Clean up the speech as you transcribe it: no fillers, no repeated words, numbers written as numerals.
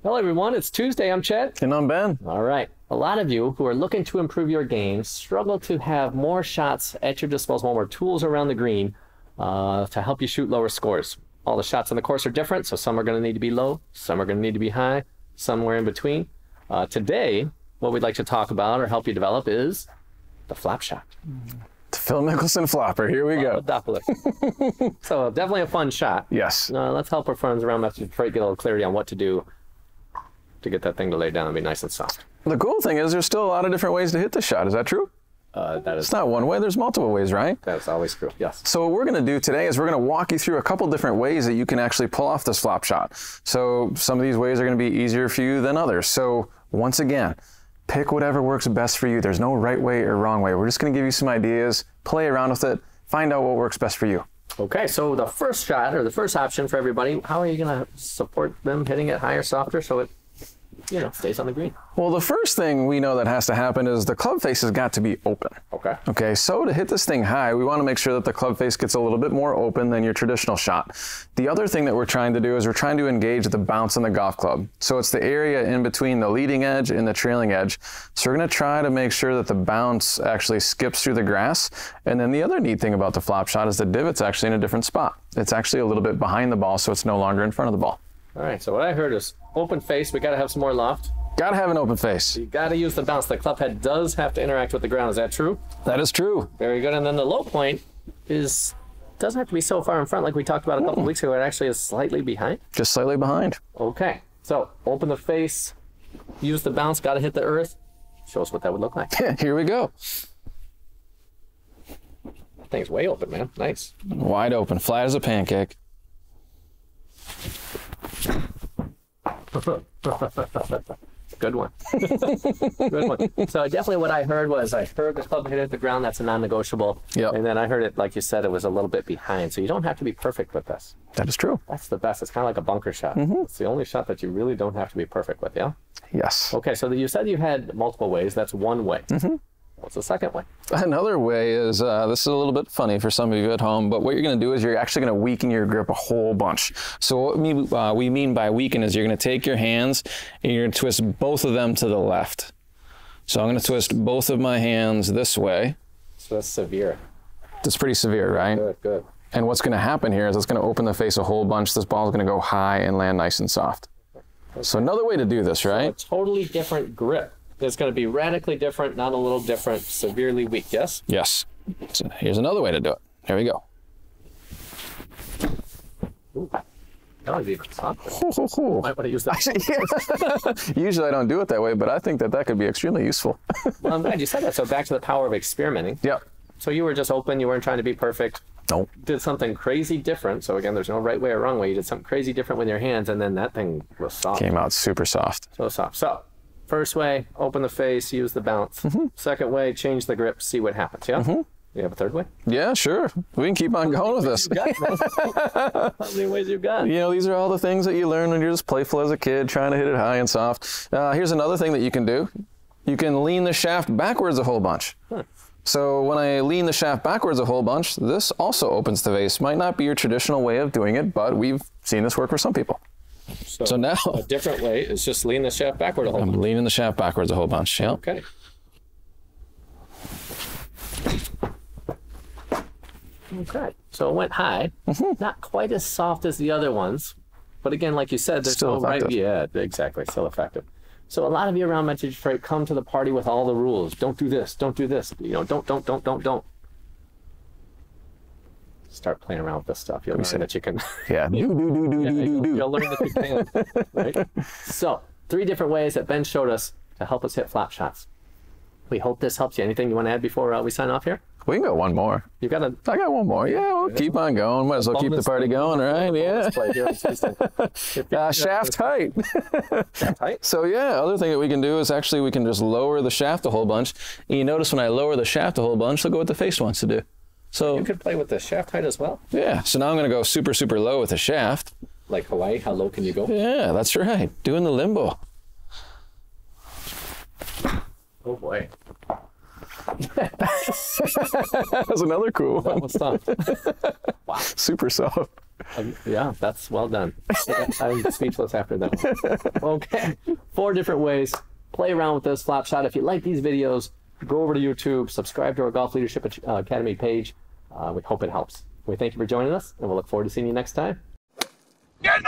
Hello everyone, it's Tuesday. I'm Chad. And I'm Ben. All right. A lot of you who are looking to improve your game struggle to have more shots at your disposal, more tools around the green to help you shoot lower scores. All the shots on the course are different, so some are going to need to be low, some are going to need to be high, somewhere in between. Today, what we'd like to talk about or help you develop is the flop shot. The Phil Mickelson flopper. Here we go. So definitely a fun shot. Yes. Let's help our friends around Metro Detroit get a little clarity on what to do to get that thing to lay down and be nice and soft. The cool thing is there's still a lot of different ways to hit the shot. Is that true? It's not one way. There's multiple ways, right? That's always true, yes. So what we're going to do today is we're going to walk you through a couple different ways that you can actually pull off this flop shot. So some of these ways are going to be easier for you than others. So once again, pick whatever works best for you. There's no right way or wrong way. We're just going to give you some ideas, play around with it, find out what works best for you. Okay, so the first shot, or the first option for everybody, how are you going to support them hitting it higher, softer, so it, you know, stays on the green? Well, the first thing we know that has to happen is the club face has got to be open. Okay. Okay, so to hit this thing high, we want to make sure that the club face gets a little bit more open than your traditional shot. The other thing that we're trying to do is we're trying to engage the bounce on the golf club. So it's the area in between the leading edge and the trailing edge. So we're going to try to make sure that the bounce actually skips through the grass. And then the other neat thing about the flop shot is the divot's actually in a different spot. It's actually a little bit behind the ball, so it's no longer in front of the ball. All right, so what I heard is open face, we got to have some more loft. Got to have an open face. You got to use the bounce. The club head does have to interact with the ground. Is that true? That is true. Very good. And then the low point doesn't have to be so far in front like we talked about a couple weeks ago. It actually is slightly behind. Just slightly behind. Okay, so open the face, use the bounce, got to hit the earth. Show us what that would look like. Here we go. That thing's way open, man. Nice. Wide open, flat as a pancake. Good one. Good one. So definitely what I heard was I heard the club hit at the ground. That's a non-negotiable. Yep. And then I heard it, like you said, it was a little bit behind. So you don't have to be perfect with this. That is true. That's the best. It's kind of like a bunker shot. It's the only shot that you really don't have to be perfect with, yeah? Yes. Okay, so you said you had multiple ways. That's one way. What's the second way? Another way is, this is a little bit funny for some of you at home, but what you're going to do is you're actually going to weaken your grip a whole bunch. So what we mean by weaken is you're going to take your hands and you're going to twist both of them to the left. So I'm going to twist both of my hands this way. So that's severe. That's pretty severe, right? Good, good. And what's going to happen here is it's going to open the face a whole bunch. This ball is going to go high and land nice and soft. Okay. So another way to do this, right? So a totally different grip. It's going to be radically different, not a little different, severely weak, yes? Yes. So here's another way to do it. Here we go. Ooh, that was even softer. Might want to use that. Actually, usually I don't do it that way, but I think that that could be extremely useful. Well, I'm glad you said that. So back to the power of experimenting. Yep. So you were just open. You weren't trying to be perfect. Nope. Did something crazy different. So again, there's no right way or wrong way. You did something crazy different with your hands, and then that thing was soft. Came out super soft. So soft. So first way, open the face, use the bounce. Second way, change the grip, see what happens, yeah? You have a third way? Yeah, sure. We can keep on going with this. How many ways you got? You know, these are all the things that you learn when you're just playful as a kid, trying to hit it high and soft. Here's another thing that you can do. You can lean the shaft backwards a whole bunch. So when I lean the shaft backwards a whole bunch, this also opens the face. Might not be your traditional way of doing it, but we've seen this work for some people. So now a different way is just lean the shaft backward a whole bunch. I'm leaning the shaft backwards a whole bunch, yeah. Okay. Okay, so it went high. Not quite as soft as the other ones, but again, like you said, there's still no effective. right. Yeah, exactly, still effective. So a lot of you around Metro Detroit come to the party with all the rules. Don't do this. Don't do this. You know, don't. Start playing around with this stuff. You'll learn that you can. Yeah. Do. You'll learn that you can. Right. So 3 different ways that Ben showed us to help us hit flop shots. We hope this helps you. Anything you want to add before we sign off here? We can go one more. You got I got one more. Yeah, we'll keep on going. Might as well keep the party going, right? Yeah. Shaft height. Shaft height. So yeah, other thing that we can do is actually we can just lower the shaft a whole bunch. And you notice when I lower the shaft a whole bunch, look at what the face wants to do. So you could play with the shaft height as well. Yeah. So now I'm going to go super, super low with the shaft. Like Hawaii, how low can you go? Yeah, that's right. Doing the limbo. Oh boy. That's another cool one. That was tough. Wow. Super soft. Yeah, that's well done. I'm speechless after that. Okay, 4 different ways. Play around with this flop shot. If you like these videos, go over to YouTube, subscribe to our Golf Leadership Academy page. We hope it helps. We thank you for joining us, and we'll look forward to seeing you next time. Get